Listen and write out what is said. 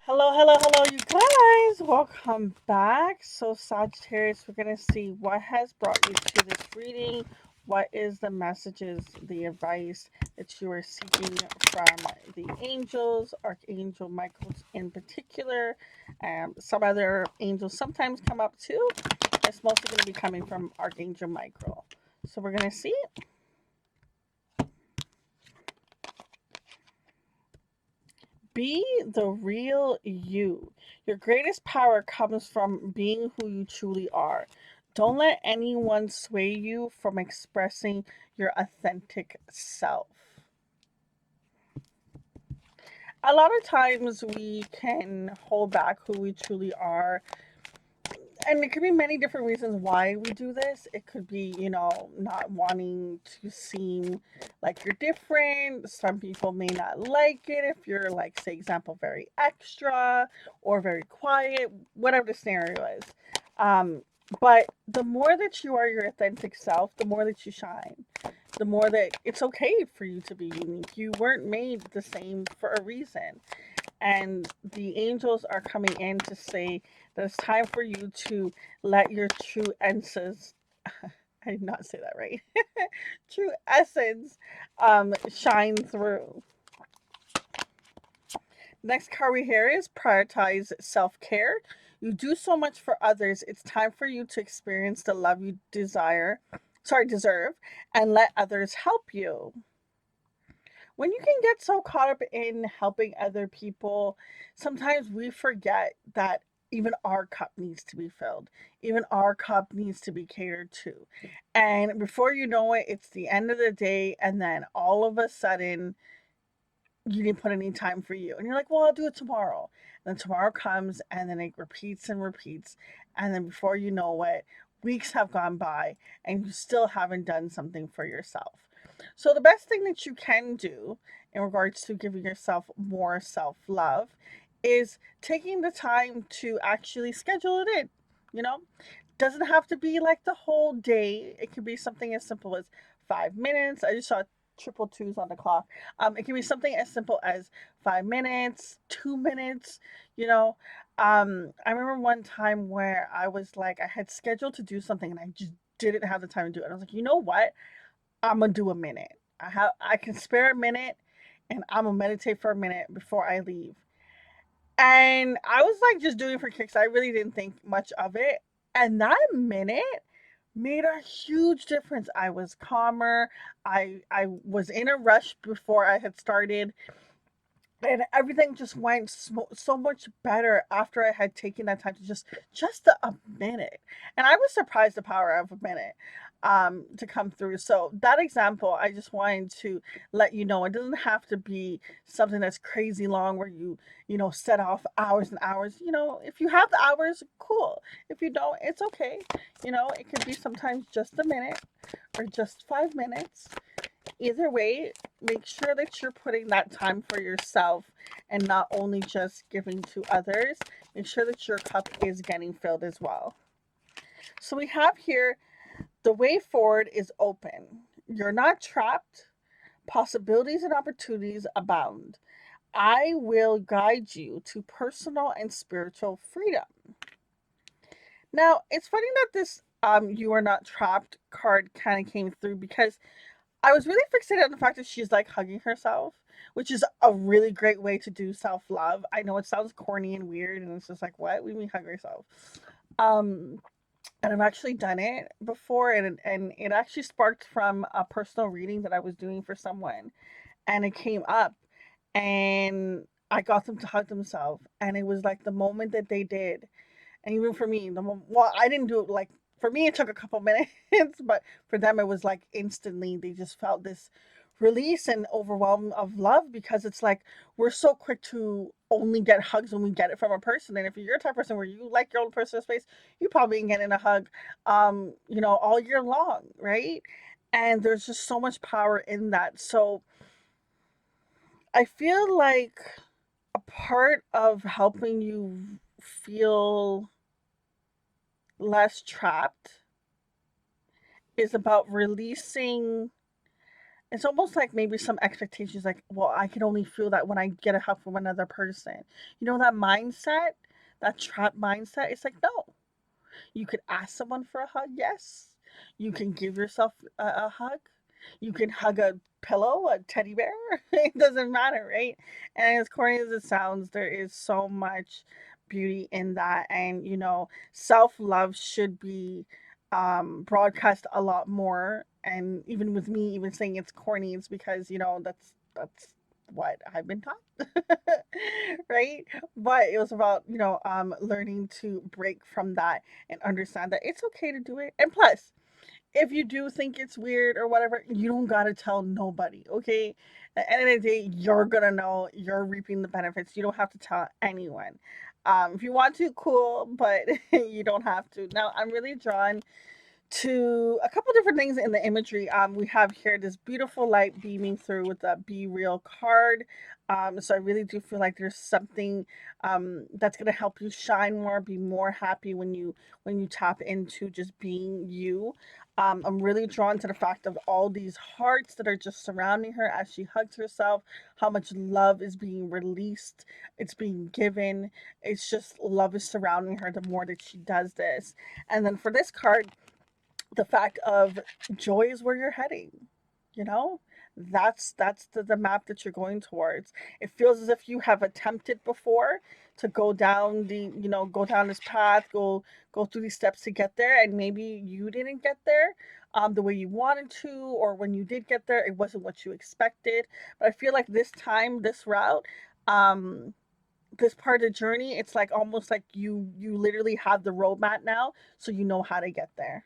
Hello, hello, hello, you guys. Welcome back. So, Sagittarius, we're going to see what has brought you to this reading. What is the messages, the advice that you are seeking from the angels, Archangel Michael's in particular. Some other angels sometimes come up too. It's mostly going to be coming from Archangel Michael. So, we're going to see. Be the real you. Your greatest power comes from being who you truly are. Don't let anyone sway you from expressing your authentic self. A lot of times we can hold back who we truly are, and it could be many different reasons why we do this. It could be, not wanting to seem like you're different. Some people may not like it if you're, like, say, example, very extra or very quiet, whatever the scenario is. Um, but the more that you are your authentic self, the more that you shine, the more that it's okay for you to be unique. You weren't made the same for a reason. And the angels are coming in to say that it's time for you to let your true essence, I did not say that right, true essence shine through. Next card we hear is prioritize self-care. You do so much for others. It's time for you to experience the love you deserve, and let others help you. When you can get so caught up in helping other people, sometimes we forget that even our cup needs to be filled. Even our cup needs to be catered to. And before you know it, it's the end of the day, and then all of a sudden, you didn't put any time for you. And you're like, well, I'll do it tomorrow. And then tomorrow comes, and then it repeats and repeats. And then before you know it, weeks have gone by, and you still haven't done something for yourself. So, the best thing that you can do in regards to giving yourself more self love is taking the time to actually schedule it in. You know, doesn't have to be like the whole day. It could be something as simple as 5 minutes. I just saw triple twos on the clock. It can be something as simple as 5 minutes, 2 minutes. You know, I remember one time where I was like, I had scheduled to do something and I just didn't have the time to do it. I was like, you know what? I'm gonna do a minute. I can spare a minute, and I'm gonna meditate for a minute before I leave. And I was like just doing it for kicks. I really didn't think much of it. And that minute made a huge difference. I was calmer. I was in a rush before I had started, and everything just went so much better after I had taken that time to just a minute. And I was surprised the power of a minute to come through. So that example, I just wanted to let you know it doesn't have to be something that's crazy long where you set off hours and hours. If you have the hours, cool. If you don't, it's okay. It can be sometimes just a minute or just 5 minutes. Either way, make sure that you're putting that time for yourself and not only just giving to others. Make sure that your cup is getting filled as well. So we have here the way forward is open. You're not trapped. Possibilities and opportunities abound. I will guide you to personal and spiritual freedom. Now, it's funny that this you are not trapped card kind of came through because I was really fixated on the fact that she's like hugging herself, which is a really great way to do self love. I know it sounds corny and weird, and it's just like, what? We mean hug yourself. Um, and I've actually done it before, and it actually sparked from a personal reading that I was doing for someone, and it came up, and I got them to hug themselves, and it was like the moment that they did, and even for me, well, I didn't do it like for me. It took a couple minutes, but for them, it was like instantly. They just felt this release and overwhelm of love because it's like we're so quick to only get hugs when we get it from a person. And if you're a type of person where you like your own personal space, you probably ain't getting a hug, all year long, right? And there's just so much power in that. So I feel like a part of helping you feel less trapped is about releasing It's almost like maybe some expectations, like, well, I can only feel that when I get a hug from another person. You know, that mindset, that trap mindset. It's like, no, you could ask someone for a hug, yes. You can give yourself a hug. You can hug a pillow, a teddy bear. It doesn't matter, right? And as corny as it sounds, there is so much beauty in that. And, self love should be broadcast a lot more. And even with me, even saying it's corny, it's because, that's what I've been taught. Right? But it was about, learning to break from that and understand that it's okay to do it. And plus, if you do think it's weird or whatever, you don't gotta tell nobody, okay? At the end of the day, you're gonna know you're reaping the benefits. You don't have to tell anyone. If you want to, cool, but you don't have to. Now, I'm really drawn to a couple different things in the imagery. We have here this beautiful light beaming through with the Be Real card. So I really do feel like there's something that's gonna help you shine more, be more happy when you tap into just being you. I'm really drawn to the fact of all these hearts that are just surrounding her as she hugs herself. How much love is being released, it's being given. It's just love is surrounding her the more that she does this. And then for this card, the fact of joy is where you're heading, you know that's the map that you're going towards. It feels as if you have attempted before to go down this path, go through these steps to get there, and maybe you didn't get there the way you wanted to, or when you did get there it wasn't what you expected. But I feel like this time, this route, um this part of the journey, it's like almost like you literally have the roadmap now, so you know how to get there.